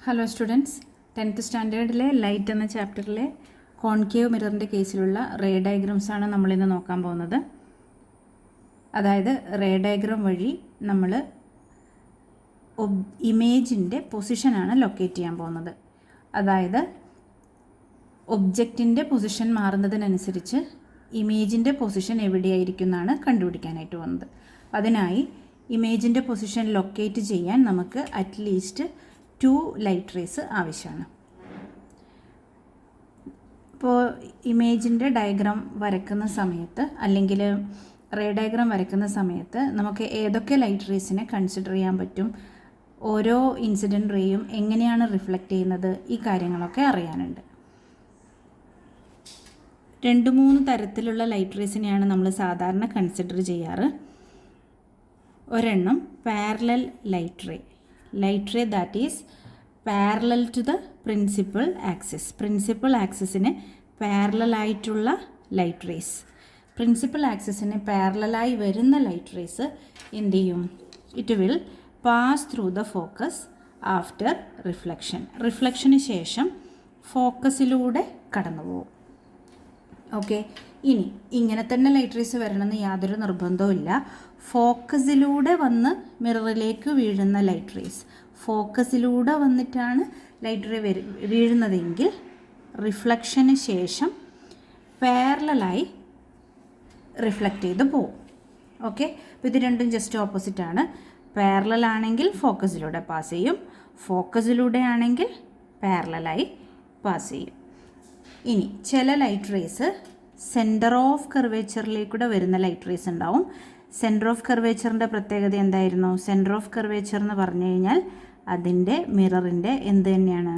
Hello students, 10th സ്റ്റാൻഡേർഡിലെ light എന്ന ചാപ്റ്ററിലെ concave മിററിൻ്റെ കേസിലുള്ള ray ഡയഗ്രംസാണ് നമ്മളിന്ന് നോക്കാൻ പോകുന്നത്. അതായത് റേ ഡയഗ്രം വഴി നമ്മൾ ഇമേജിൻ്റെ പൊസിഷനാണ് ലൊക്കേറ്റ് ചെയ്യാൻ പോകുന്നത്. അതായത് ഒബ്ജക്റ്റിൻ്റെ പൊസിഷൻ മാറുന്നതിനനുസരിച്ച് ഇമേജിൻ്റെ പൊസിഷൻ എവിടെയായിരിക്കും എന്നാണ് കണ്ടുപിടിക്കാനായിട്ട് വന്നത്. അതിനായി ഇമേജിൻ്റെ പൊസിഷൻ ലൊക്കേറ്റ് ചെയ്യാൻ നമുക്ക് അറ്റ്ലീസ്റ്റ് 2 ലൈറ്റ് റേസ് ആവശ്യമാണ്. ഇപ്പോൾ ഇമേജിൻ്റെ ഡയഗ്രാം വരയ്ക്കുന്ന സമയത്ത് അല്ലെങ്കിൽ റേ ഡയഗ്രാം വരയ്ക്കുന്ന സമയത്ത് നമുക്ക് ഏതൊക്കെ ലൈറ്റ് റേസിനെ കൺസിഡർ ചെയ്യാൻ പറ്റും, ഓരോ ഇൻസിഡൻറ്റ് റേയും എങ്ങനെയാണ് റിഫ്ലക്റ്റ് ചെയ്യുന്നത്, ഈ കാര്യങ്ങളൊക്കെ അറിയാനുണ്ട്. 2-3 തരത്തിലുള്ള ലൈറ്റ് റേസിനെയാണ് നമ്മൾ സാധാരണ കൺസിഡർ ചെയ്യാറ്. ഒരെണ്ണം parallel light ray that is parallel to the principal axis. Principal ആക്സിസിന് പാരലലായിട്ടുള്ള ലൈറ്റ് റേസ്. പ്രിൻസിപ്പൽ ആക്സിസിന് പാരലലായി വരുന്ന ലൈറ്റ് റേസ് എന്ത് ചെയ്യും? It will pass through the focus after reflection. റിഫ്ലക്ഷന് ശേഷം ഫോക്കസിലൂടെ കടന്നു പോകും. ഓക്കെ, ഇനി ഇങ്ങനെ തന്നെ ലൈറ്റ് റേസ് വരണമെന്ന് യാതൊരു നിർബന്ധവും ഇല്ല. ഫോക്കസിലൂടെ വന്ന് മിററിലേക്ക് വീഴുന്ന ലൈറ്റ് റേസ്, ഫോക്കസിലൂടെ വന്നിട്ടാണ് ലൈറ്റ് റേ വീഴുന്നതെങ്കിൽ റിഫ്ലക്ഷന് ശേഷം പാരലലായി റിഫ്ലക്റ്റ് ചെയ്ത് പോകും. ഓക്കെ, അപ്പോൾ ഇത് രണ്ടും ജസ്റ്റ് ഓപ്പോസിറ്റാണ്. പാരലൽ ആണെങ്കിൽ ഫോക്കസിലൂടെ പാസ് ചെയ്യും, ഫോക്കസിലൂടെ ആണെങ്കിൽ പാരലലായി പാസ് ചെയ്യും. ഇനി ചില ലൈറ്റ് റേസ് സെൻറ്റർ ഓഫ് കർവേച്ചറിലേക്കൂടെ വരുന്ന ലൈറ്റ് റേസ് ഉണ്ടാവും. സെൻറ്റർ ഓഫ് കർവേച്ചറിൻ്റെ പ്രത്യേകത എന്തായിരുന്നു? സെൻറ്റർ ഓഫ് കർവേച്ചർ എന്ന് പറഞ്ഞു കഴിഞ്ഞാൽ അതിൻ്റെ മിററിൻ്റെ എന്ത് തന്നെയാണ്?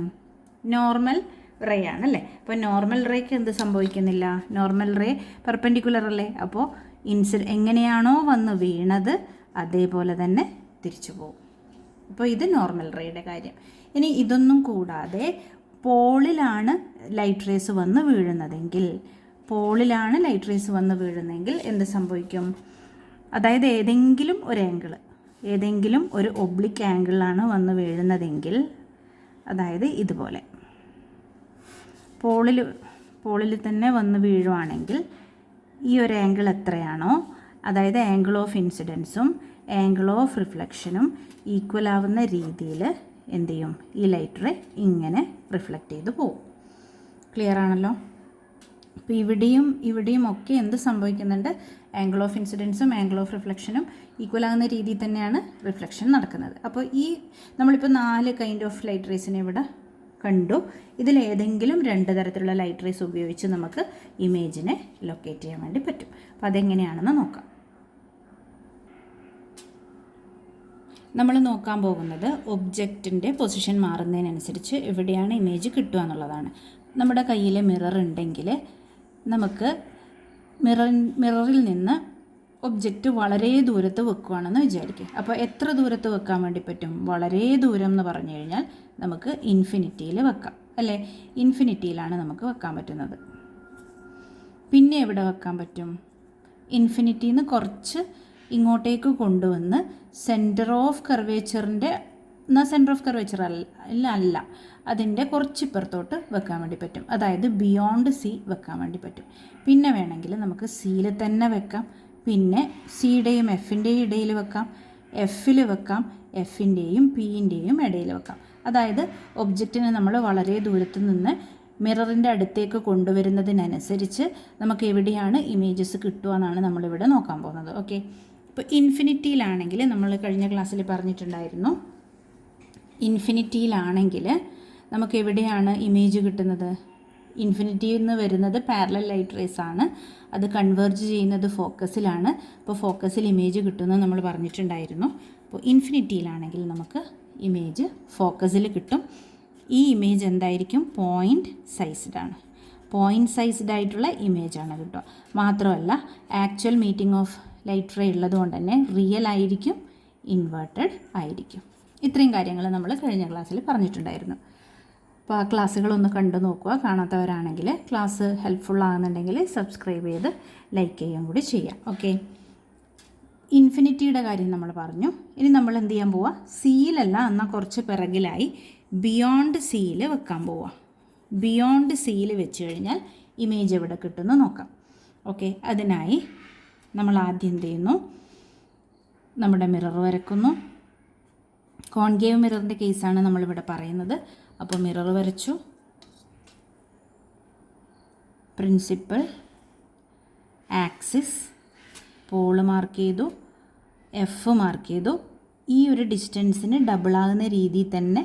നോർമൽ റേ ആണല്ലേ. അപ്പോൾ നോർമൽ റേക്ക് എന്ത് സംഭവിക്കുന്നില്ല? നോർമൽ റേ പെർപെൻഡിക്കുലർ അല്ലേ. അപ്പോൾ എങ്ങനെയാണോ വന്ന് വീണത് അതേപോലെ തന്നെ തിരിച്ചു പോകും. അപ്പോൾ ഇത് നോർമൽ റേയുടെ കാര്യം. ഇനി ഇതൊന്നും കൂടാതെ പോളിലാണ് ലൈറ്റ് റേസ് വന്ന് വീഴുന്നതെങ്കിൽ എന്ത് സംഭവിക്കും? അതായത് ഏതെങ്കിലും ഒരു ഒബ്ലിക് ആംഗിളാണ് വന്ന് വീഴുന്നതെങ്കിൽ, അതായത് ഇതുപോലെ പോളിൽ തന്നെ വന്ന് വീഴുവാണെങ്കിൽ ഈ ഒരു ആംഗിൾ എത്രയാണോ, അതായത് ആംഗിൾ ഓഫ് ഇൻസിഡൻസും ആംഗിൾ ഓഫ് റിഫ്ലക്ഷനും ഈക്വൽ ആവുന്ന രീതിയിൽ എന്ത് ചെയ്യും? ഈ ലൈറ്റ് റേ ഇങ്ങനെ റിഫ്ലക്റ്റ് ചെയ്ത് പോകും. ക്ലിയർ ആണല്ലോ? അപ്പോൾ ഇവിടെയും ഒക്കെ എന്ത് സംഭവിക്കുന്നുണ്ട്? ആംഗിൾ ഓഫ് ഇൻസിഡൻസും ആംഗിൾ ഓഫ് റിഫ്ലക്ഷനും ഈക്വൽ ആകുന്ന രീതിയിൽ തന്നെയാണ് റിഫ്ലക്ഷൻ നടക്കുന്നത്. അപ്പോൾ നമ്മളിപ്പോൾ 4 കൈൻഡ് ഓഫ് ലൈറ്റ് റേസിനെ ഇവിടെ കണ്ടു. ഇതിലേതെങ്കിലും 2 തരത്തിലുള്ള ലൈറ്റ് റേസ് ഉപയോഗിച്ച് നമുക്ക് ഇമേജിനെ ലൊക്കേറ്റ് ചെയ്യാൻ വേണ്ടി പറ്റും. അപ്പോൾ അതെങ്ങനെയാണെന്ന് നോക്കാം. നമ്മൾ നോക്കാൻ പോകുന്നത് ഒബ്ജക്റ്റിൻ്റെ പൊസിഷൻ മാറുന്നതിനനുസരിച്ച് എവിടെയാണ് ഇമേജ് കിട്ടുക എന്നുള്ളതാണ്. നമ്മുടെ കയ്യിൽ മിറർ ഉണ്ടെങ്കിൽ നമുക്ക് മിററിൽ നിന്ന് ഒബ്ജക്റ്റ് വളരെ ദൂരത്ത് വെക്കുകയാണെന്ന് വിചാരിക്കുക. അപ്പോൾ എത്ര ദൂരത്ത് വെക്കാൻ വേണ്ടി പറ്റും? വളരെ ദൂരം എന്ന് പറഞ്ഞു കഴിഞ്ഞാൽ നമുക്ക് ഇൻഫിനിറ്റിയിൽ വെക്കാം അല്ലേ. ഇൻഫിനിറ്റിയിലാണ് നമുക്ക് വെക്കാൻ പറ്റുന്നത്. പിന്നെ എവിടെ വെക്കാൻ പറ്റും? ഇൻഫിനിറ്റിയിൽ നിന്ന് കുറച്ച് ഇങ്ങോട്ടേക്ക് കൊണ്ടുവന്ന് സെൻറ്റർ ഓഫ് കർവേച്ചർ അല്ല അതിൻ്റെ കുറച്ച് ഇപ്പുറത്തോട്ട് വെക്കാൻ വേണ്ടി പറ്റും. അതായത് ബിയോണ്ട് സി വെക്കാൻ വേണ്ടി പറ്റും. പിന്നെ വേണമെങ്കിൽ നമുക്ക് സിയിൽ തന്നെ വെക്കാം. പിന്നെ സിയുടെയും എഫിൻ്റെയും ഇടയിൽ വെക്കാം, എഫിൽ വെക്കാം, എഫിൻ്റെയും പിൻ്റെയും ഇടയിൽ വെക്കാം. അതായത് ഒബ്ജക്റ്റിനെ നമ്മൾ വളരെ ദൂരത്ത് നിന്ന് മിററിൻ്റെ അടുത്തേക്ക് കൊണ്ടുവരുന്നതിനനുസരിച്ച് നമുക്ക് എവിടെയാണ് ഇമേജസ് കിട്ടുക എന്നാണ് നമ്മളിവിടെ നോക്കാൻ പോകുന്നത്. ഓക്കെ, ഇപ്പോൾ ഇൻഫിനിറ്റിയിലാണെങ്കിൽ നമ്മൾ കഴിഞ്ഞ ക്ലാസ്സിൽ പറഞ്ഞിട്ടുണ്ടായിരുന്നു, ഇൻഫിനിറ്റിയിലാണെങ്കിൽ നമുക്ക് എവിടെയാണ് ഇമേജ് കിട്ടുന്നത്? ഇൻഫിനിറ്റിയിൽ നിന്ന് വരുന്നത് പാരലൽ ലൈറ്റ് റേസ് ആണ്. അത് കൺവേർജ് ചെയ്യുന്നത് ഫോക്കസിലാണ്. അപ്പോൾ ഫോക്കസിൽ ഇമേജ് കിട്ടുമെന്ന് നമ്മൾ പറഞ്ഞിട്ടുണ്ടായിരുന്നു. അപ്പോൾ ഇൻഫിനിറ്റിയിലാണെങ്കിൽ നമുക്ക് ഇമേജ് ഫോക്കസിൽ കിട്ടും. ഈ ഇമേജ് എന്തായിരിക്കും? പോയിൻ്റ് സൈസ്ഡ് ആയിട്ടുള്ള ഇമേജാണ് കിട്ടുക. മാത്രമല്ല actual meeting of light ray ഉള്ളതുകൊണ്ട് തന്നെ റിയൽ ആയിരിക്കും, ഇൻവേർട്ടഡ് ആയിരിക്കും. ഇത്രയും കാര്യങ്ങൾ നമ്മൾ കഴിഞ്ഞ ക്ലാസ്സിൽ പറഞ്ഞിട്ടുണ്ടായിരുന്നു. അപ്പോൾ ആ ക്ലാസ്സുകളൊന്ന് കണ്ടു നോക്കുക. കാണാത്തവരാണെങ്കിൽ ക്ലാസ് ഹെൽപ്ഫുൾ ആകുന്നുണ്ടെങ്കിൽ സബ്സ്ക്രൈബ് ചെയ്ത് ലൈക്ക് ചെയ്യുകയും കൂടി ചെയ്യാം. ഓക്കെ, ഇൻഫിനിറ്റിയുടെ കാര്യം നമ്മൾ പറഞ്ഞു. ഇനി നമ്മൾ എന്ത് ചെയ്യാൻ പോവുക? സിയിലല്ല, എന്നാൽ കുറച്ച് പിറകിലായി ബിയോണ്ട് സിയിൽ വെക്കാൻ പോവാം. ബിയോണ്ട് സിയിൽ വെച്ച് കഴിഞ്ഞാൽ ഇമേജ് എവിടെ കിട്ടുമെന്ന് നോക്കാം. ഓക്കെ, അതിനായി നമ്മൾ ആദ്യം എന്ത് ചെയ്യുന്നു, നമ്മുടെ മിറർ വരക്കുന്നു. കോൺകേവ് മിററിൻ്റെ കേസാണ് നമ്മളിവിടെ പറയുന്നത്. അപ്പോൾ മിറർ വരച്ചു, പ്രിൻസിപ്പൽ ആക്സിസ് പോള് മാർക്ക് ചെയ്തു, എഫ് മാർക്ക് ചെയ്തു. ഈ ഒരു ഡിസ്റ്റൻസിന് ഡബിളാകുന്ന രീതിയിൽ തന്നെ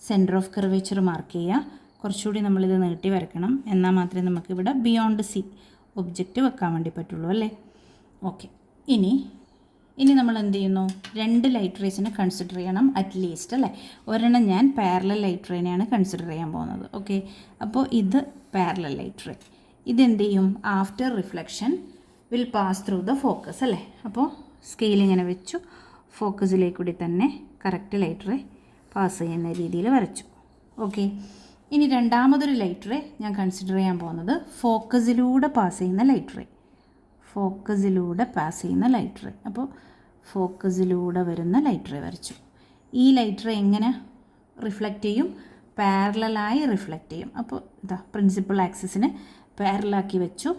സെൻറ്റർ ഓഫ് കർവേച്ചർ മാർക്ക് ചെയ്യുക. കുറച്ചുകൂടി നമ്മളിത് നീട്ടി വരയ്ക്കണം, എന്നാൽ മാത്രമേ നമുക്കിവിടെ ബിയോണ്ട് സി ഒബ്ജക്റ്റ് വെക്കാൻ വേണ്ടി പറ്റുള്ളൂ അല്ലേ. ഓക്കെ, ഇനി നമ്മൾ എന്ത് ചെയ്യുന്നു, 2 ലൈറ്റ് റേസിനെ കൺസിഡർ ചെയ്യണം അറ്റ്ലീസ്റ്റ് അല്ലേ. ഒരെണ്ണം ഞാൻ പാരലൽ ലൈറ്റ് റേനെയാണ് കൺസിഡർ ചെയ്യാൻ പോകുന്നത്. ഓക്കെ, അപ്പോൾ ഇത് പാരലൽ ലൈറ്റ് റേ. ഇതെന്ത് ചെയ്യും, after reflection will pass through the focus അല്ലേ. അപ്പോൾ സ്കെയിൽ ഇങ്ങനെ വെച്ചു, ഫോക്കസിലേക്കൂടി തന്നെ കറക്റ്റ് ലൈറ്റ് റേ പാസ് ചെയ്യുന്ന രീതിയിൽ വരച്ചു. ഓക്കെ, ഇനി രണ്ടാമതൊരു ലൈറ്റ് റേ ഞാൻ കൺസിഡർ ചെയ്യാൻ പോകുന്നത് ഫോക്കസിലൂടെ പാസ് ചെയ്യുന്ന ലൈറ്റ് റേ. ഫോക്കസിലൂടെ പാസ് ചെയ്യുന്ന ലൈറ്റ് റേ. അപ്പോൾ ഫോക്കസിലൂടെ വരുന്ന ലൈറ്റ് റേ വരച്ചു. ഈ ലൈറ്റ് റേ എങ്ങനെ റിഫ്ലക്റ്റ് ചെയ്യും, പാരലലായി റിഫ്ലക്റ്റ് ചെയ്യും. അപ്പോൾ ഇതാ പ്രിൻസിപ്പൽ ആക്സിസിന് പാരലാക്കി വെച്ചു,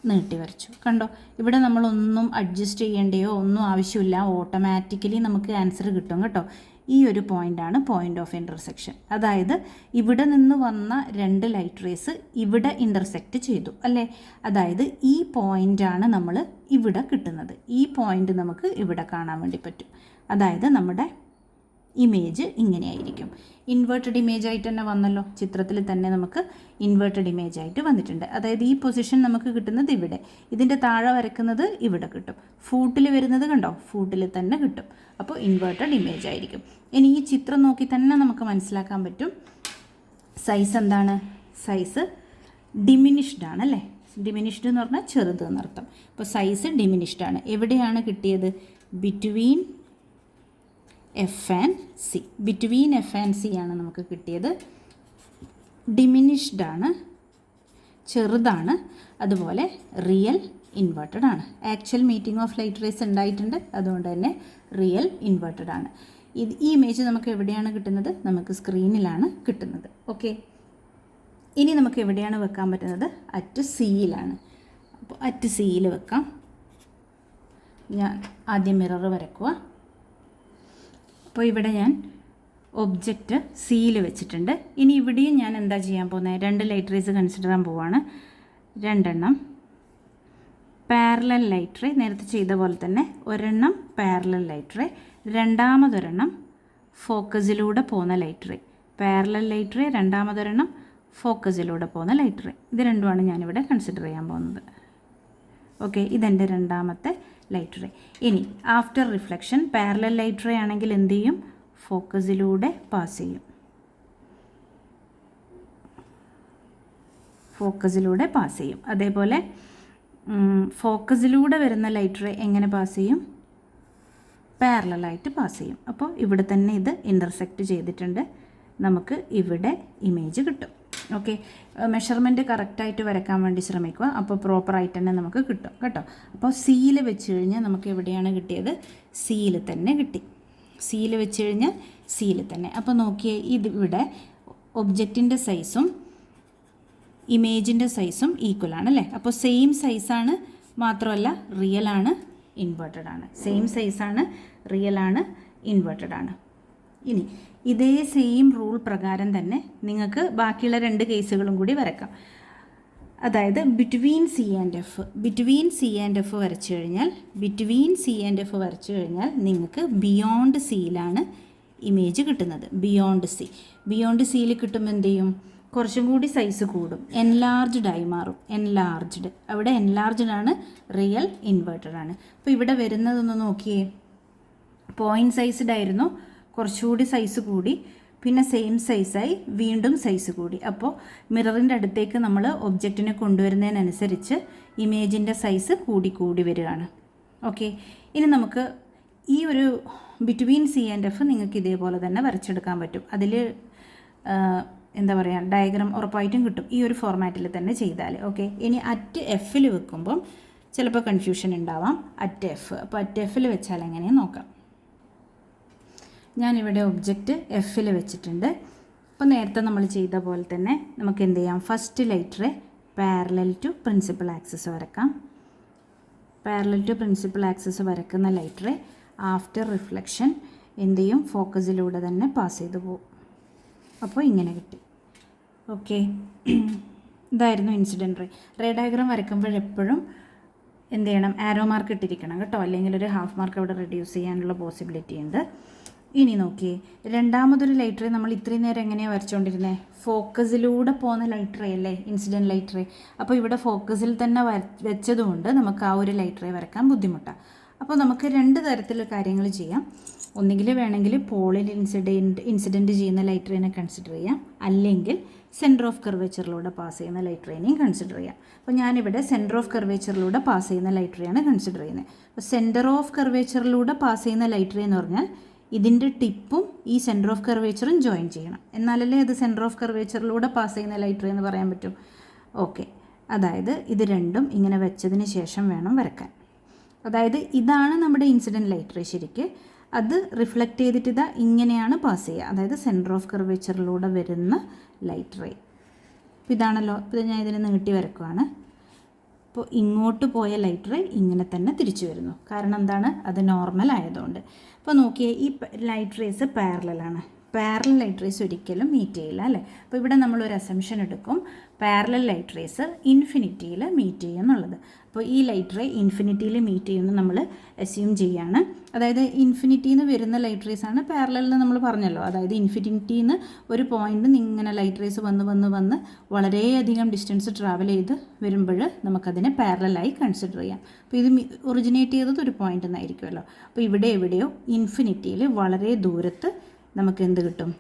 നീട്ടി വരച്ചു. കണ്ടോ, ഇവിടെ നമ്മളൊന്നും അഡ്ജസ്റ്റ് ചെയ്യേണ്ടയോ ഒന്നും ആവശ്യമില്ല, ഓട്ടോമാറ്റിക്കലി നമുക്ക് ആൻസർ കിട്ടും കേട്ടോ. ഈ ഒരു പോയിൻ്റാണ് പോയിൻ്റ് ഓഫ് ഇൻ്റർസെക്ഷൻ. അതായത് ഇവിടെ നിന്ന് വന്ന 2 ലൈറ്റ് റേസ് ഇവിടെ ഇൻ്റർസെക്റ്റ് ചെയ്തു അല്ലേ. അതായത് ഈ പോയിൻ്റാണ് നമ്മൾ ഇവിടെ കിട്ടുന്നത്. ഈ പോയിൻ്റ് നമുക്ക് ഇവിടെ കാണാൻ വേണ്ടി പറ്റും. അതായത് നമ്മുടെ ഇമേജ് ഇങ്ങനെയായിരിക്കും. ഇൻവേർട്ടഡ് ഇമേജ് ആയിട്ട് തന്നെ വന്നല്ലോ, ചിത്രത്തിൽ തന്നെ നമുക്ക് ഇൻവേർട്ടഡ് ഇമേജ് ആയിട്ട് വന്നിട്ടുണ്ട്. അതായത് ഈ പൊസിഷൻ നമുക്ക് കിട്ടുന്നത് ഇവിടെ, ഇതിൻ്റെ താഴെ വരയ്ക്കുന്നത് ഇവിടെ കിട്ടും, ഫൂട്ടിൽ വരുന്നത് കണ്ടോ, ഫൂട്ടിൽ തന്നെ കിട്ടും. അപ്പോൾ ഇൻവേർട്ടഡ് ഇമേജ് ആയിരിക്കും. ഇനി ഈ ചിത്രം നോക്കി തന്നെ നമുക്ക് മനസ്സിലാക്കാൻ പറ്റും സൈസ് എന്താണ്, സൈസ് ഡിമിനിഷ്ഡ് ആണ് അല്ലേ. ഡിമിനിഷ്ഡ് എന്ന് പറഞ്ഞാൽ ചെറുത് എന്നർത്ഥം. അപ്പോൾ സൈസ് ഡിമിനിഷ്ഡ് ആണ്. എവിടെയാണ് കിട്ടിയത്, between F and C. Between F and C ആണ് നമുക്ക് കിട്ടിയത്. ഡിമിനിഷ്ഡ് ആണ്, ചെറുതാണ്, അതുപോലെ റിയൽ ഇൻവേർട്ടഡ് ആണ്. Actual meeting of light rays ഉണ്ടായിട്ടുണ്ട്, അതുകൊണ്ട് തന്നെ റിയൽ ഇൻവേർട്ടഡ് ആണ്. ഈ ഇമേജ് നമുക്ക് എവിടെയാണ് കിട്ടുന്നത്, നമുക്ക് സ്ക്രീനിലാണ് കിട്ടുന്നത്. ഓക്കെ, ഇനി നമുക്ക് എവിടെയാണ് വെക്കാൻ പറ്റുന്നത്, അറ്റ് സിയിലാണ്. അപ്പോൾ അറ്റ് സിയിൽ വെക്കാം. ഞാൻ ആദ്യം മിറർ വരയ്ക്കുക. അപ്പോൾ ഇവിടെ ഞാൻ ഒബ്ജക്റ്റ് സിയിൽ വെച്ചിട്ടുണ്ട്. ഇനി ഇവിടെയും ഞാൻ എന്താ ചെയ്യാൻ പോകുന്നത്, 2 ലൈറ്റ് റേസ് കൺസിഡർ ചെയ്യാൻ പോവാണ്. 2 എണ്ണം പാരലൽ ലൈറ്റ് റേ, നേരത്തെ ചെയ്ത പോലെ തന്നെ ഒരെണ്ണം പാരലൽ ലൈറ്റ് റേ, രണ്ടാമതൊരെണ്ണം ഫോക്കസിലൂടെ പോകുന്ന light ray. Parallel light ray, രണ്ടാമതൊരെണ്ണം ഫോക്കസിലൂടെ പോകുന്ന ലൈറ്റ് റേ. ഇത് രണ്ടുമാണ് ഞാനിവിടെ കൺസിഡർ ചെയ്യാൻ പോകുന്നത്. ഓക്കെ, ഇതെൻ്റെ രണ്ടാമത്തെ ലൈറ്റ് റേ. ഇനി after reflection parallel light ray ആണെങ്കിൽ എന്ത് ചെയ്യും, ഫോക്കസിലൂടെ പാസ് ചെയ്യും. ഫോക്കസിലൂടെ പാസ് ചെയ്യും. അതേപോലെ ഫോക്കസിലൂടെ വരുന്ന ലൈറ്റ് റേ എങ്ങനെ പാസ് ചെയ്യും, പാരലലായിട്ട് പാസ് ചെയ്യും. അപ്പോൾ ഇവിടെ തന്നെ ഇത് ഇൻ്റർസെക്റ്റ് ചെയ്തിട്ടുണ്ട്, നമുക്ക് ഇവിടെ ഇമേജ് കിട്ടും. ഓക്കെ, മെഷർമെൻറ്റ് കറക്റ്റായിട്ട് വരയ്ക്കാൻ വേണ്ടി ശ്രമിക്കുക, അപ്പോൾ പ്രോപ്പറായിട്ട് തന്നെ നമുക്ക് കിട്ടും കേട്ടോ. അപ്പോൾ സിയിൽ വെച്ച് കഴിഞ്ഞാൽ നമുക്ക് എവിടെയാണ് കിട്ടിയത്, സിയിൽ തന്നെ കിട്ടി. സിയിൽ വെച്ച് കഴിഞ്ഞാൽ സിയിൽ തന്നെ. അപ്പോൾ നോക്കിയേ, ഇതിവിടെ ഒബ്ജക്റ്റിൻ്റെ സൈസും ഇമേജിൻ്റെ സൈസും ഈക്വൽ ആണ് അല്ലേ. അപ്പോൾ സെയിം സൈസാണ്, മാത്രമല്ല റിയൽ ആണ്, ഇൻവേർട്ടഡ് ആണ്. സെയിം സൈസാണ്, റിയൽ ആണ്, ഇൻവേർട്ടഡ് ആണ്. ഇനി ഇതേ സെയിം റൂൾ പ്രകാരം തന്നെ നിങ്ങൾക്ക് ബാക്കിയുള്ള 2 കേസുകളും കൂടി വരക്കാം. അതായത് ബിറ്റ്വീൻ സി ആൻഡ് എഫ് വരച്ചു കഴിഞ്ഞാൽ നിങ്ങൾക്ക് ബിയോണ്ട് സിയിലാണ് ഇമേജ് കിട്ടുന്നത്. ബിയോണ്ട് സിയിൽ കിട്ടുമ്പോൾ എന്ത് ചെയ്യും, കുറച്ചും കൂടി സൈസ് കൂടും, എൻലാർജ്ഡ് ആയി മാറും. അവിടെ എൻലാർജ്ഡ് ആണ്, റിയൽ ഇൻവേർട്ടഡ് ആണ്. അപ്പോൾ ഇവിടെ വരുന്നതൊന്ന് നോക്കിയേ, പോയിൻറ്റ് സൈസ്ഡ് ആയിരുന്നു, കുറച്ചുകൂടി സൈസ് കൂടി, പിന്നെ സെയിം സൈസായി, വീണ്ടും സൈസ് കൂടി. അപ്പോൾ മിററിൻ്റെ അടുത്തേക്ക് നമ്മൾ ഒബ്ജക്റ്റിനെ കൊണ്ടുവരുന്നതിനനുസരിച്ച് ഇമേജിൻ്റെ സൈസ് കൂടി വരികയാണ്. ഓക്കെ, ഇനി നമുക്ക് ഈ ഒരു ബിറ്റ്വീൻ സി ആൻഡ് എഫ് നിങ്ങൾക്ക് ഇതേപോലെ തന്നെ വരച്ചെടുക്കാൻ പറ്റും. അതിൽ എന്താ പറയുക, ഡയഗ്രാം ഉറപ്പായിട്ടും കിട്ടും ഈ ഒരു ഫോർമാറ്റിൽ തന്നെ ചെയ്താൽ. ഓക്കെ, ഇനി അറ്റ് എഫിൽ വെക്കുമ്പം ചിലപ്പോൾ കൺഫ്യൂഷൻ ഉണ്ടാവാം. അറ്റ് എഫ്, അപ്പോൾ അറ്റ് എഫിൽ വെച്ചാൽ എങ്ങനെയാണ് നോക്കാം. ഞാനിവിടെ ഒബ്ജക്റ്റ് എഫിൽ വെച്ചിട്ടുണ്ട്. അപ്പോൾ നേരത്തെ നമ്മൾ ചെയ്ത പോലെ തന്നെ നമുക്ക് എന്ത് ചെയ്യാം, first light ray parallel to principal axis വരക്കാം. പാരലൽ ടു പ്രിൻസിപ്പൽ ആക്സിസ് വരക്കുന്ന ലൈറ്റ് റേ ആഫ്റ്റർ റിഫ്ലക്ഷൻ എന്ത് ചെയ്യും, ഫോക്കസിലൂടെ തന്നെ പാസ് ചെയ്ത് പോകും. അപ്പോൾ ഇങ്ങനെ കിട്ടി. ഓക്കെ, ഇതായിരുന്നു ഇൻസിഡൻറ്റ് റേ. റേ ഡയഗ്രാം വരയ്ക്കുമ്പോഴെപ്പോഴും എന്ത് ചെയ്യണം, ആരോ മാർക്ക് ഇട്ടിരിക്കണം കേട്ടോ, അല്ലെങ്കിൽ ഒരു ഹാഫ് മാർക്ക് അവിടെ റെഡ്യൂസ് ചെയ്യാനുള്ള പോസിബിലിറ്റി ഉണ്ട്. ഇനി നോക്കിയേ, രണ്ടാമതൊരു ലൈറ്റ് റേ നമ്മൾ ഇത്രയും നേരം എങ്ങനെയാണ് വരച്ചുകൊണ്ടിരുന്നത്, ഫോക്കസിലൂടെ പോകുന്ന ലൈറ്റ് റേ അല്ലേ ഇൻസിഡൻറ്റ് ലൈറ്റ് റേ. അപ്പോൾ ഇവിടെ ഫോക്കസിൽ തന്നെ വെച്ചതുകൊണ്ട് നമുക്ക് ആ ഒരു ലൈറ്റ് റേ വരക്കാൻ ബുദ്ധിമുട്ടാണ്. അപ്പോൾ നമുക്ക് രണ്ട് തരത്തിലുള്ള കാര്യങ്ങൾ ചെയ്യാം. ഒന്നുകിൽ വേണമെങ്കിൽ പോളിൽ ഇൻസിഡൻറ്റ് ചെയ്യുന്ന ലൈറ്റ് റേനെ കൺസിഡർ ചെയ്യാം, അല്ലെങ്കിൽ സെൻറ്റർ ഓഫ് കർവേച്ചറിലൂടെ പാസ് ചെയ്യുന്ന ലൈറ്റ് റേനെയും കൺസിഡർ ചെയ്യാം. അപ്പോൾ ഞാനിവിടെ സെൻറ്റർ ഓഫ് കർവേച്ചറിലൂടെ പാസ് ചെയ്യുന്ന ലൈറ്റ് റേയാണ് കൺസിഡർ ചെയ്യുന്നത്. അപ്പോൾ സെൻറ്റർ ഓഫ് കർവേച്ചറിലൂടെ പാസ് ചെയ്യുന്ന ലൈറ്റ് റേ എന്ന് പറഞ്ഞാൽ ഇതിൻ്റെ ടിപ്പും ഈ സെൻറ്റർ ഓഫ് കർവേച്ചറും ജോയിൻ ചെയ്യണം, എന്നാലല്ലേ ഇത് സെൻറ്റർ ഓഫ് കർവേച്ചറിലൂടെ പാസ് ചെയ്യുന്ന ലൈറ്റ് റേ എന്ന് പറയാൻ പറ്റും. ഓക്കെ, അതായത് ഇത് രണ്ടും ഇങ്ങനെ വെച്ചതിന് ശേഷം വേണം വരക്കാൻ. അതായത് ഇതാണ് നമ്മുടെ ഇൻസിഡൻറ്റ് ലൈറ്റ് റേ. ശരിക്ക് അത് റിഫ്ലക്റ്റ് ചെയ്തിട്ട് ഇതാ ഇങ്ങനെയാണ് പാസ് ചെയ്യുക, അതായത് സെൻറ്റർ ഓഫ് കർവേച്ചറിലൂടെ വരുന്ന ലൈറ്റ് റേ. അപ്പോൾ ഇതാണല്ലോ, ഇത് ഞാൻ ഇതിനെ നീട്ടി വരക്കുവാണ്. അപ്പോൾ ഇങ്ങോട്ട് പോയ ലൈറ്റ് റേ ഇങ്ങനെ തന്നെ തിരിച്ചു വരുന്നു, കാരണം എന്താണ്, അത് നോർമൽ ആയതുകൊണ്ട്. അപ്പോൾ നോക്കിയേ, ഈ ലൈറ്റ് റേസ് പാരലലാണ്. പാരലൽ ലൈറ്റ് റേസ് ഒരിക്കലും മീറ്റ് ചെയ്യില്ല അല്ലേ. അപ്പോൾ ഇവിടെ നമ്മളൊരു അസംഷൻ എടുക്കും, പാരലൽ ലൈറ്റ് റേസ് ഇൻഫിനിറ്റിയിൽ മീറ്റ് ചെയ്യും എന്നുള്ളത്. അപ്പോൾ ഈ ലൈറ്റ് റേ ഇൻഫിനിറ്റിയിൽ മീറ്റ് ചെയ്യുമെന്ന് നമ്മൾ അസ്യൂം ചെയ്യുകയാണ്. അതായത് ഇൻഫിനിറ്റിയിൽ നിന്ന് വരുന്ന ലൈറ്റ് റേസ് ആണ് പാരലൽ എന്ന് നമ്മൾ പറഞ്ഞല്ലോ. അതായത് ഇൻഫിനിറ്റിയിൽ നിന്ന് ഒരു പോയിന്റ് ഇങ്ങനെ ലൈറ്റ് റേസ് വന്ന് വളരെയധികം ഡിസ്റ്റൻസ് ട്രാവൽ ചെയ്ത് വരുമ്പോൾ നമുക്കതിനെ പാരലലായി കൺസിഡർ ചെയ്യാം. അപ്പോൾ ഇത് ഒറിജിനേറ്റ് ചെയ്തത് ഒരു പോയിന്റ് എന്നായിരിക്കുമല്ലോ. അപ്പോൾ ഇവിടെ എവിടെയോ ഇൻഫിനിറ്റിയിൽ വളരെ ദൂരത്ത് നമുക്ക് എന്ത് കിട്ടും,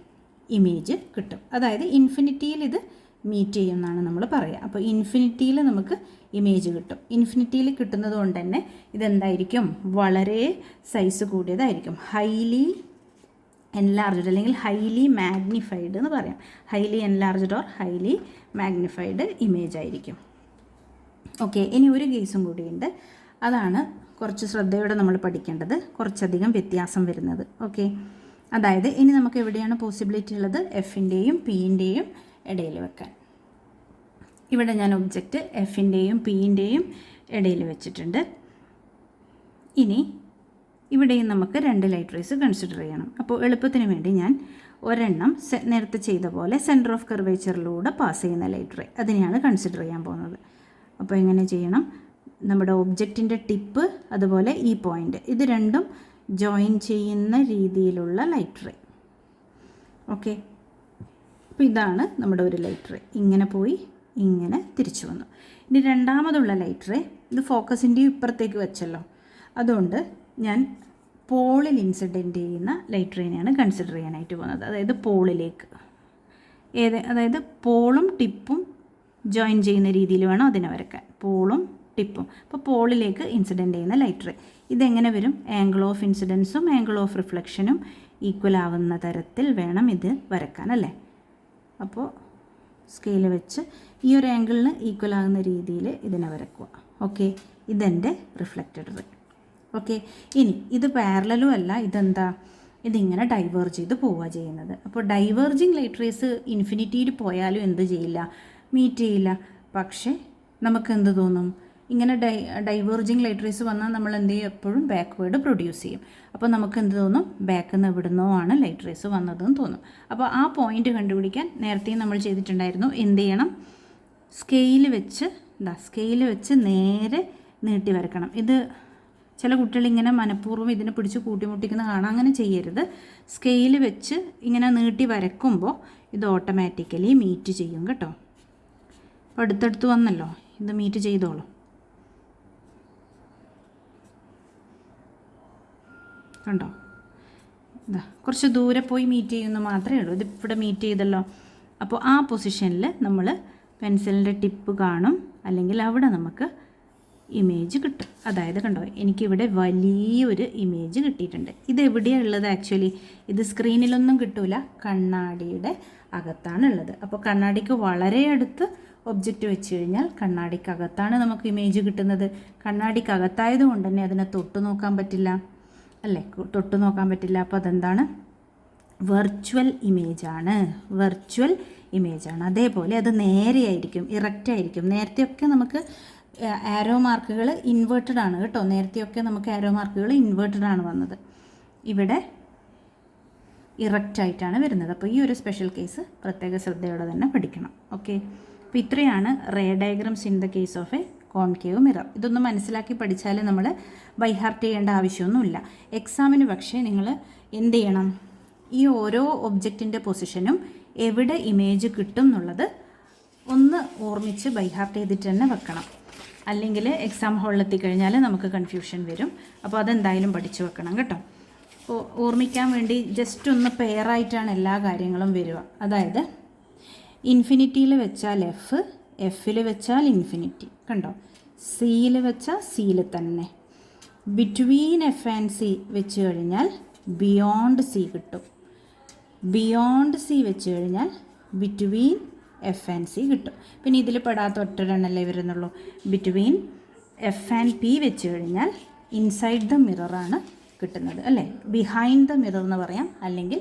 ഇമേജ് കിട്ടും. അതായത് ഇൻഫിനിറ്റിയിൽ ഇത് മീറ്റ് ചെയ്യുമെന്നാണ് നമ്മൾ പറയുക. അപ്പോൾ ഇൻഫിനിറ്റിയിൽ നമുക്ക് ഇമേജ് കിട്ടും. ഇൻഫിനിറ്റിയിൽ കിട്ടുന്നത് കൊണ്ട് തന്നെ ഇതെന്തായിരിക്കും, വളരെ സൈസ് കൂടിയതായിരിക്കും, ഹൈലി എൻലാർജ്ഡ് അല്ലെങ്കിൽ ഹൈലി മാഗ്നിഫൈഡ് എന്ന് പറയാം. Highly enlarged or highly magnified image ആയിരിക്കും. ഓക്കെ, ഇനി ഒരു കേസും കൂടിയുണ്ട്, അതാണ് കുറച്ച് ശ്രദ്ധയോടെ നമ്മൾ പഠിക്കേണ്ടത്, കുറച്ചധികം വ്യത്യാസം വരുന്നത്. ഓക്കെ, അതായത് ഇനി നമുക്ക് എവിടെയാണ് പോസിബിലിറ്റി ഉള്ളത്, എഫിൻ്റെയും പിൻ്റെയും ഇടയിൽ വെക്കാൻ. ഇവിടെ ഞാൻ ഒബ്ജക്റ്റ് എഫിൻ്റെയും പിൻ്റെയും ഇടയിൽ വെച്ചിട്ടുണ്ട്. ഇനി ഇവിടെയും നമുക്ക് രണ്ട് ലൈറ്റ് റേസ് കൺസിഡർ ചെയ്യണം. അപ്പോൾ എളുപ്പത്തിന് വേണ്ടി ഞാൻ ഒരെണ്ണം നേരത്തെ ചെയ്ത പോലെ സെൻറ്റർ ഓഫ് കർവേച്ചറിലൂടെ പാസ് ചെയ്യുന്ന ലൈറ്റ് റേ, അതിനെയാണ് കൺസിഡർ ചെയ്യാൻ പോകുന്നത്. അപ്പോൾ എങ്ങനെ ചെയ്യണം, നമ്മുടെ ഒബ്ജക്റ്റിൻ്റെ ടിപ്പ് അതുപോലെ ഈ പോയിൻ്റ് ഇത് രണ്ടും ജോയിൻ ചെയ്യുന്ന രീതിയിലുള്ള ലൈറ്റ് റേ. ഓക്കെ, അപ്പോൾ ഇതാണ് നമ്മുടെ ഒരു ലൈറ്റ് റേ, ഇങ്ങനെ പോയി ഇങ്ങനെ തിരിച്ചു വന്നു. ഇനി രണ്ടാമതുള്ള ലൈറ്റ് റേ, ഇത് ഫോക്കസിൻ്റെ ഇപ്പുറത്തേക്ക് വെച്ചല്ലോ, അതുകൊണ്ട് ഞാൻ പോളിൽ ഇൻസിഡൻറ്റ് ചെയ്യുന്ന ലൈറ്റ് റേനെയാണ് കൺസിഡർ ചെയ്യാനായിട്ട് പോകുന്നത്. അതായത് പോളിലേക്ക്, അതായത് പോളും ടിപ്പും ജോയിൻ ചെയ്യുന്ന രീതിയിൽ വേണം അതിനെ വരക്കാൻ, പോളും ടിപ്പും. അപ്പോൾ പോളിലേക്ക് ഇൻസിഡൻറ്റ് ചെയ്യുന്ന ലൈറ്റ് റേ ഇതെങ്ങനെ വരും, ആംഗിൾ ഓഫ് ഇൻസിഡൻസും ആംഗിൾ ഓഫ് റിഫ്ലക്ഷനും ഈക്വൽ ആവുന്ന തരത്തിൽ വേണം ഇത് വരക്കാൻ അല്ലേ. അപ്പോൾ സ്കെയിൽ വെച്ച് ഈ ഒരു ആംഗിളിന് ഈക്വൽ ആകുന്ന രീതിയിൽ ഇതിനെ വരക്കുക. ഓക്കെ, ഇതെൻ്റെ റിഫ്ലക്റ്റഡ് റേ. ഓക്കെ, ഇനി ഇത് പാരലലും അല്ല, ഇതെന്താ, ഇതിങ്ങനെ ഡൈവേർജ് ചെയ്ത് പോവുക ചെയ്യുന്നത്. അപ്പോൾ ഡൈവേർജിങ് ലൈറ്റ് റേസ് ഇൻഫിനിറ്റിയിൽ പോയാലും എന്ത് ചെയ്യില്ല, മീറ്റ് ചെയ്യില്ല. പക്ഷേ നമുക്ക് എന്ത് തോന്നും, ഇങ്ങനെ ഡൈവേർജിങ് ലൈറ്റ് റേസ് വന്നാൽ നമ്മൾ എന്ത് ചെയ്യും, എപ്പോഴും ബാക്ക്വേർഡ് പ്രൊഡ്യൂസ് ചെയ്യും. അപ്പോൾ നമുക്ക് എന്ത് തോന്നും, ബാക്കിൽ നിന്ന് എവിടുന്നോ ആണ് ലൈറ്റ് റേസ് വന്നതെന്ന് തോന്നും. അപ്പോൾ ആ പോയിന്റ് കണ്ടുപിടിക്കാൻ നേരത്തെയും നമ്മൾ ചെയ്തിട്ടുണ്ടായിരുന്നു. എന്ത് ചെയ്യണം, സ്കെയിൽ വെച്ച് നേരെ നീട്ടി വരക്കണം. ഇത് ചില കുട്ടികൾ ഇങ്ങനെ മനഃപൂർവ്വം ഇതിനെ പിടിച്ച് കൂട്ടിമുട്ടിക്കുന്ന കാണാം, അങ്ങനെ ചെയ്യരുത്. സ്കെയിൽ വെച്ച് ഇങ്ങനെ നീട്ടി വരക്കുമ്പോൾ ഇത് ഓട്ടോമാറ്റിക്കലി മീറ്റ് ചെയ്യും കേട്ടോ. അപ്പോൾ അടുത്തടുത്ത് വന്നല്ലോ, ഇത് മീറ്റ് ചെയ്തോളൂ. കണ്ടോ, ഇതാ കുറച്ച് ദൂരെ പോയി മീറ്റ് ചെയ്യുന്ന മാത്രമേ ഉള്ളൂ, ഇത് ഇവിടെ മീറ്റ് ചെയ്തല്ലോ. അപ്പോൾ ആ പൊസിഷനിൽ നമ്മൾ പെൻസിലിൻ്റെ ടിപ്പ് കാണും, അല്ലെങ്കിൽ അവിടെ നമുക്ക് ഇമേജ് കിട്ടും. അതായത് കണ്ടോ, എനിക്കിവിടെ വലിയൊരു ഇമേജ് കിട്ടിയിട്ടുണ്ട്. ഇത് എവിടെയാണ് ഉള്ളത്, ആക്ച്വലി ഇത് സ്ക്രീനിലൊന്നും കിട്ടൂല, കണ്ണാടിയുടെ അകത്താണ് ഉള്ളത്. അപ്പോൾ കണ്ണാടിക്ക് വളരെ അടുത്ത് ഒബ്ജക്റ്റ് വെച്ച് കഴിഞ്ഞാൽ കണ്ണാടിക്കകത്താണ് നമുക്ക് ഇമേജ് കിട്ടുന്നത്. കണ്ണാടിക്കകത്തായത് കൊണ്ട് തന്നെ അതിനെ തൊട്ട് നോക്കാൻ പറ്റില്ല അല്ലേ, തൊട്ട് നോക്കാൻ പറ്റില്ല. അപ്പോൾ അതെന്താണ്, വെർച്വൽ ഇമേജാണ്. അതേപോലെ അത് നേരെയായിരിക്കും, ഇറക്റ്റ് ആയിരിക്കും. നേരത്തെയൊക്കെ നമുക്ക് ആരോ മാർക്കുകൾ ഇൻവേർട്ടഡ് ആണ് കേട്ടോ. നേരത്തെയൊക്കെ നമുക്ക് ആരോ മാർക്കുകൾ ഇൻവേർട്ടഡ് ആണ് വന്നത്. ഇവിടെ ഇറക്റ്റ് ആയിട്ടാണ് വരുന്നത്. അപ്പോൾ ഈ ഒരു സ്പെഷ്യൽ കേസ് പ്രത്യേക ശ്രദ്ധയോടെ തന്നെ പഠിക്കണം. ഓക്കെ, അപ്പോൾ ഇത്രയാണ് ray diagrams in the case of a concave mirror. ഇതൊന്ന് മനസ്സിലാക്കി പഠിച്ചാൽ നമ്മൾ ബൈ ഹാർട്ട് ചെയ്യേണ്ട ആവശ്യമൊന്നുമില്ല. എക്സാമിന് പക്ഷേ നിങ്ങൾ എന്ത് ചെയ്യണം, ഈ ഓരോ ഒബ്ജക്റ്റിൻ്റെ പൊസിഷനും എവിടെ ഇമേജ് കിട്ടും എന്നുള്ളത് ഒന്ന് ഓർമ്മിച്ച് ബൈ ഹാർട്ട് ചെയ്തിട്ട് തന്നെ വെക്കണം. അല്ലെങ്കിൽ എക്സാം ഹാളിലെത്തിക്കഴിഞ്ഞാൽ നമുക്ക് കൺഫ്യൂഷൻ വരും. അപ്പോൾ അതെന്തായാലും പഠിച്ചു വെക്കണം കേട്ടോ. അപ്പോൾ ഓർമ്മിക്കാൻ വേണ്ടി ജസ്റ്റ് ഒന്ന് പെയറായിട്ടാണ് എല്ലാ കാര്യങ്ങളും വരിക. അതായത് ഇൻഫിനിറ്റിയിൽ വെച്ചാൽ എഫ്, എഫിൽ വെച്ചാൽ ഇൻഫിനിറ്റി, കണ്ടോ. സിയിൽ വെച്ചാൽ സിയിൽ തന്നെ. ബിറ്റ്വീൻ എഫ് ആൻഡ് സി വെച്ച് കഴിഞ്ഞാൽ ബിയോണ്ട് സി കിട്ടും. ബിയോണ്ട് സി വെച്ച് കഴിഞ്ഞാൽ ബിറ്റ്വീൻ എഫ് ആൻഡ് സി കിട്ടും. പിന്നെ ഇതിൽ പെടാത്ത ഒറ്റൊരെണ്ണല്ലേ വരുന്നുള്ളൂ. ബിറ്റ്വീൻ എഫ് ആൻഡ് പി വെച്ച് കഴിഞ്ഞാൽ ഇൻസൈഡ് ദ മിററാണ് കിട്ടുന്നത്, അല്ലേ. ബിഹൈൻഡ് ദ മിറർ എന്ന് പറയാം, അല്ലെങ്കിൽ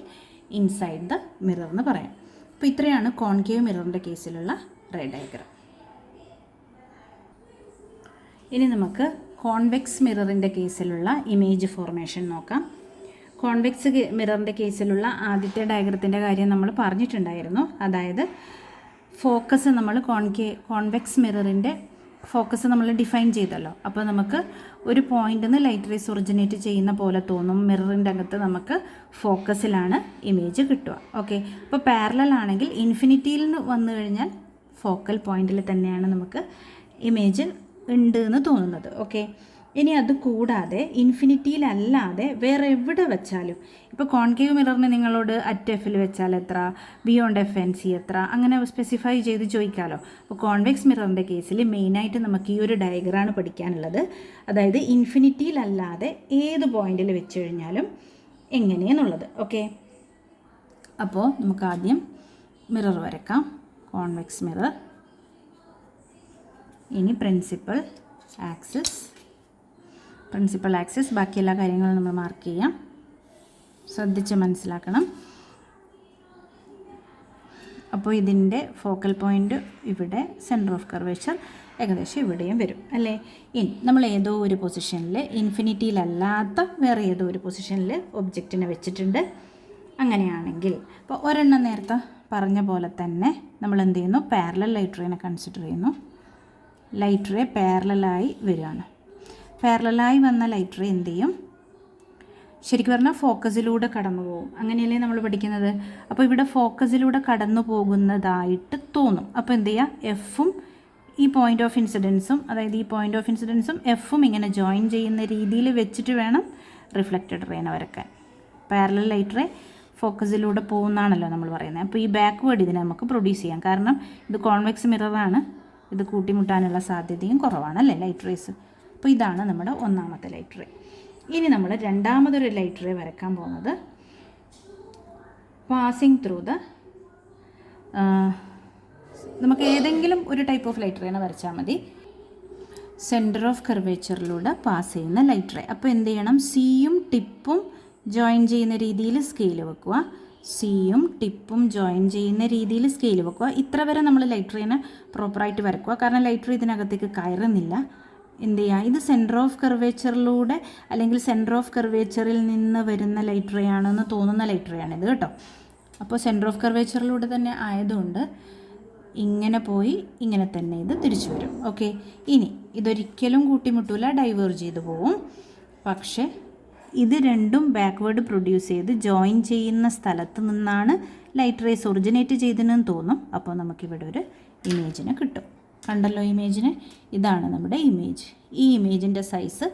ഇൻസൈഡ് ദ മിറർ എന്ന് പറയാം. അപ്പോൾ ഇത്രയാണ് കോൺകേവ് മിററിൻ്റെ കേസിലുള്ള റേ ഡയഗ്രം. ഇനി നമുക്ക് കോൺവെക്സ് മിററിൻ്റെ കേസിലുള്ള ഇമേജ് ഫോർമേഷൻ നോക്കാം. കോൺവെക്സ് മിററിൻ്റെ കേസിലുള്ള ആദ്യത്തെ ഡയഗ്രത്തിൻ്റെ കാര്യം നമ്മൾ പറഞ്ഞിട്ടുണ്ടായിരുന്നു. അതായത് ഫോക്കസ് നമ്മൾ കോൺവെക്സ് മിററിൻ്റെ ഫോക്കസ് നമ്മൾ ഡിഫൈൻ ചെയ്തല്ലോ. അപ്പോൾ നമുക്ക് ഒരു പോയിന്റിൽ നിന്ന് ലൈറ്റ് റേസ് ഒറിജിനേറ്റ് ചെയ്യുന്ന പോലെ തോന്നും. മിററിൻ്റെ അകത്ത് നമുക്ക് ഫോക്കസിലാണ് ഇമേജ് കിട്ടുക. ഓക്കെ, അപ്പോൾ പാരലൽ ആണെങ്കിൽ ഇൻഫിനിറ്റിയിൽ നിന്ന് വന്നു കഴിഞ്ഞാൽ ഫോക്കൽ പോയിന്റിൽ തന്നെയാണ് നമുക്ക് ഇമേജ് ഉണ്ട് എന്ന് തോന്നുന്നത്. ഓക്കെ, ഇനി അത് കൂടാതെ ഇൻഫിനിറ്റിയിലല്ലാതെ വേറെ എവിടെ വെച്ചാലും, ഇപ്പോൾ കോൺകേവ് മിററിന് നിങ്ങളോട് അറ്റ് എഫിൽ വെച്ചാൽ എത്ര, ബിയോണ്ട് എഫ് ആൻഡ് സി എത്ര, അങ്ങനെ സ്പെസിഫൈ ചെയ്ത് ചോദിക്കാമല്ലോ. അപ്പോൾ കോൺവെക്സ് മിററിൻ്റെ കേസിൽ മെയിനായിട്ട് നമുക്ക് ഈ ഒരു ഡയഗ്രാണ് പഠിക്കാനുള്ളത്. അതായത് ഇൻഫിനിറ്റിയിലല്ലാതെ ഏത് പോയിന്റിൽ വെച്ച് കഴിഞ്ഞാലും എങ്ങനെയെന്നുള്ളത്. ഓക്കെ, അപ്പോൾ നമുക്ക് ആദ്യം മിറർ വരക്കാം, കോൺവെക്സ് മിറർ. ഇനി പ്രിൻസിപ്പൽ ആക്സിസ്, ബാക്കി എല്ലാ കാര്യങ്ങളും നമ്മൾ മാർക്ക് ചെയ്യാം. ശ്രദ്ധിച്ച് മനസ്സിലാക്കണം. അപ്പോൾ ഇതിൻ്റെ ഫോക്കൽ പോയിൻ്റ് ഇവിടെ, സെൻറ്റർ ഓഫ് കർവേച്ചർ ഏകദേശം ഇവിടെയും വരും, അല്ലേ. ഇനി നമ്മൾ ഏതോ ഒരു പൊസിഷനിൽ, ഇൻഫിനിറ്റിയിലല്ലാത്ത വേറെ ഏതോ ഒരു പൊസിഷനിൽ ഒബ്ജക്റ്റിനെ വെച്ചിട്ടുണ്ട്. അങ്ങനെയാണെങ്കിൽ ഇപ്പോൾ ഒരെണ്ണം നേരത്തെ പറഞ്ഞ പോലെ തന്നെ നമ്മൾ എന്ത് ചെയ്യുന്നു, പാരലൽ ലൈറ്റ് റേനെ കൺസിഡർ ചെയ്യുന്നു. ലൈറ്റ് റേ പാരലലായി വരികയാണ്. പാരലലായി വന്ന ലൈറ്റ് റേ എന്ത് ചെയ്യും, ശരിക്കും പറഞ്ഞാൽ ഫോക്കസിലൂടെ കടന്നു പോകും. അങ്ങനെയല്ലേ നമ്മൾ പഠിക്കുന്നത്. അപ്പോൾ ഇവിടെ ഫോക്കസിലൂടെ കടന്നു പോകുന്നതായിട്ട് തോന്നും. അപ്പോൾ എന്ത് ചെയ്യുക, എഫും ഈ പോയിൻ്റ് ഓഫ് ഇൻസിഡൻസും, അതായത് ഈ പോയിൻ്റ് ഓഫ് ഇൻസിഡൻസും എഫും ഇങ്ങനെ ജോയിൻ ചെയ്യുന്ന രീതിയിൽ വെച്ചിട്ട് വേണം റിഫ്ലക്റ്റഡ് റേനെ വരക്കാൻ. പാരലൽ ലൈറ്റ് റേ ഫോക്കസിലൂടെ പോകുന്നതാണല്ലോ നമ്മൾ പറയുന്നത്. അപ്പോൾ ഈ ബാക്ക്വേർഡ് ഇതിനെ നമുക്ക് പ്രൊഡ്യൂസ് ചെയ്യാം. കാരണം ഇത് കോൺവെക്സ് മിററാണ്, ഇത് കൂട്ടിമുട്ടാനുള്ള സാധ്യതയും കുറവാണ്, അല്ലേ, ലൈറ്റ് റേസ്. അപ്പോൾ ഇതാണ് നമ്മുടെ ഒന്നാമത്തെ ലൈറ്റ് റേ. ഇനി നമ്മൾ രണ്ടാമതൊരു ലൈറ്റ് റേ വരയ്ക്കാൻ പോകുന്നത് പാസിങ് ത്രൂ ദ, നമുക്ക് ഏതെങ്കിലും ഒരു ടൈപ്പ് ഓഫ് ലൈറ്റ് റേനെ വരച്ചാൽ മതി. സെൻറ്റർ ഓഫ് കർവേച്ചറിലൂടെ പാസ് ചെയ്യുന്ന ലൈറ്റ് റേ. അപ്പോൾ എന്ത് ചെയ്യണം, സിയും ടിപ്പും ജോയിൻ ചെയ്യുന്ന രീതിയിൽ സ്കെയിൽ വെക്കുക. സിയും ടിപ്പും ജോയിൻ ചെയ്യുന്ന രീതിയിൽ സ്കെയിൽ വെക്കുക. ഇത്ര വരെ നമ്മൾ ലൈറ്റ് റേനെ പ്രോപ്പറായിട്ട് വരക്കുക. കാരണം ലൈറ്റ് റേ ഇതിനകത്തേക്ക് കയറുന്നില്ല. എന്ത് ചെയ്യുക, ഇത് സെൻറ്റർ ഓഫ് കർവേച്ചറിലൂടെ അല്ലെങ്കിൽ സെൻറ്റർ ഓഫ് കർവേച്ചറിൽ നിന്ന് വരുന്ന ലൈറ്റ് റേ ആണെന്ന് തോന്നുന്ന ലൈറ്റ് റേ ആണിത് കേട്ടോ. അപ്പോൾ സെൻറ്റർ ഓഫ് കർവേച്ചറിലൂടെ തന്നെ ആയതുകൊണ്ട് ഇങ്ങനെ പോയി ഇങ്ങനെ തന്നെ ഇത് തിരിച്ചു വരും. ഓക്കെ, ഇനി ഇതൊരിക്കലും കൂട്ടിമുട്ടൂല, ഡൈവേർജ് ചെയ്ത് പോവും. പക്ഷേ ഇത് രണ്ടും ബാക്ക്വേർഡ് പ്രൊഡ്യൂസ് ചെയ്ത് ജോയിൻ ചെയ്യുന്ന സ്ഥലത്ത് നിന്നാണ് ലൈറ്റ് റേസ് ഒറിജിനേറ്റ് ചെയ്തതെന്ന് തോന്നും. അപ്പോൾ നമുക്കിവിടെ ഒരു ഇമേജിനെ കിട്ടും. കണ്ടല്ലോ ഇമേജിനെ, ഇതാണ് നമ്മുടെ ഇമേജ്. ഈ ഇമേജിൻ്റെ സൈസ്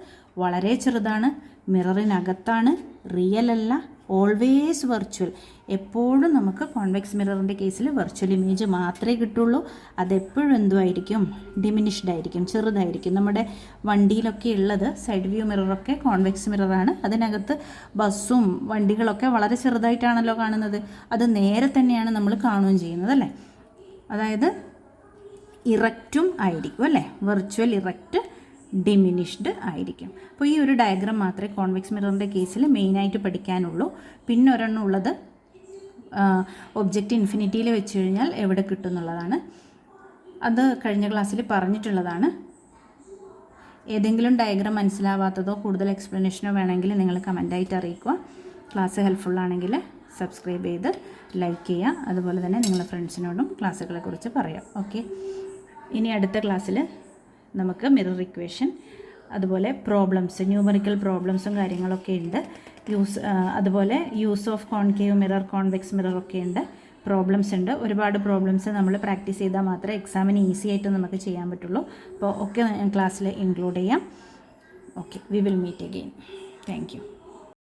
വളരെ ചെറുതാണ്, മിററിനകത്താണ്, റിയൽ അല്ല, ഓൾവേസ് വെർച്വൽ. എപ്പോഴും നമുക്ക് കോൺവെക്സ് മിററിൻ്റെ കേസിൽ വെർച്വൽ ഇമേജ് മാത്രമേ കിട്ടുള്ളൂ. അതെപ്പോഴും എന്തുമായിരിക്കും, ഡിമിനിഷ്ഡ് ആയിരിക്കും, ചെറുതായിരിക്കും. നമ്മുടെ വണ്ടിയിലൊക്കെ ഉള്ളത് സൈഡ് വ്യൂ മിററൊക്കെ കോൺവെക്സ് മിററാണ്. അതിനകത്ത് ബസ്സും വണ്ടികളൊക്കെ വളരെ ചെറുതായിട്ടാണല്ലോ കാണുന്നത്. അത് നേരെ തന്നെയാണ് നമ്മൾ കാണുകയും ചെയ്യുന്നത്, അല്ലേ. അതായത് ഇറക്റ്റും ആയിരിക്കും, അല്ലേ. വെർച്വൽ ഇറക്റ്റ്, ഡിമിനിഷ്ഡ് ആയിരിക്കും. അപ്പോൾ ഈ ഒരു ഡയഗ്രാം മാത്രമേ കോൺവെക്സ് മിററിൻ്റെ കേസിൽ മെയിനായിട്ട് പഠിക്കാനുള്ളൂ. പിന്നെ ഒരെണ്ണം ഉള്ളത് ഒബ്ജക്റ്റ് ഇൻഫിനിറ്റിയിൽ വെച്ച് കഴിഞ്ഞാൽ എവിടെ കിട്ടും എന്നുള്ളതാണ്. അത് കഴിഞ്ഞ ക്ലാസ്സിൽ പറഞ്ഞിട്ടുള്ളതാണ്. ഏതെങ്കിലും ഡയഗ്രാം മനസ്സിലാവാത്തതോ കൂടുതൽ എക്സ്പ്ലനേഷനോ വേണമെങ്കിൽ നിങ്ങൾ കമൻറ്റായിട്ട് അറിയിക്കുക. ക്ലാസ് ഹെൽപ്ഫുള്ളാണെങ്കിൽ സബ്സ്ക്രൈബ് ചെയ്ത് ലൈക്ക് ചെയ്യുക. അതുപോലെ തന്നെ നിങ്ങളുടെ ഫ്രണ്ട്സിനോടും ക്ലാസ്സുകളെക്കുറിച്ച് പറയാം. ഓക്കെ, ഇനി അടുത്ത ക്ലാസ്സിൽ നമുക്ക് മിറർ ഇക്വേഷൻ, അതുപോലെ പ്രോബ്ലംസ്, ന്യൂമറിക്കൽ പ്രോബ്ലംസും കാര്യങ്ങളൊക്കെ ഉണ്ട്. അതുപോലെ use of concave mirror, convex mirror ഒക്കെ ഉണ്ട്. പ്രോബ്ലംസ് ഉണ്ട്. ഒരുപാട് പ്രോബ്ലംസ് നമ്മൾ പ്രാക്ടീസ് ചെയ്താൽ മാത്രമേ എക്സാമിന് ഈസി ആയിട്ട് നമുക്ക് ചെയ്യാൻ പറ്റുള്ളൂ. അപ്പോൾ ഒക്കെ ക്ലാസ്സിൽ ഇൻക്ലൂഡ് ചെയ്യാം. Okay, we will meet again. Thank U.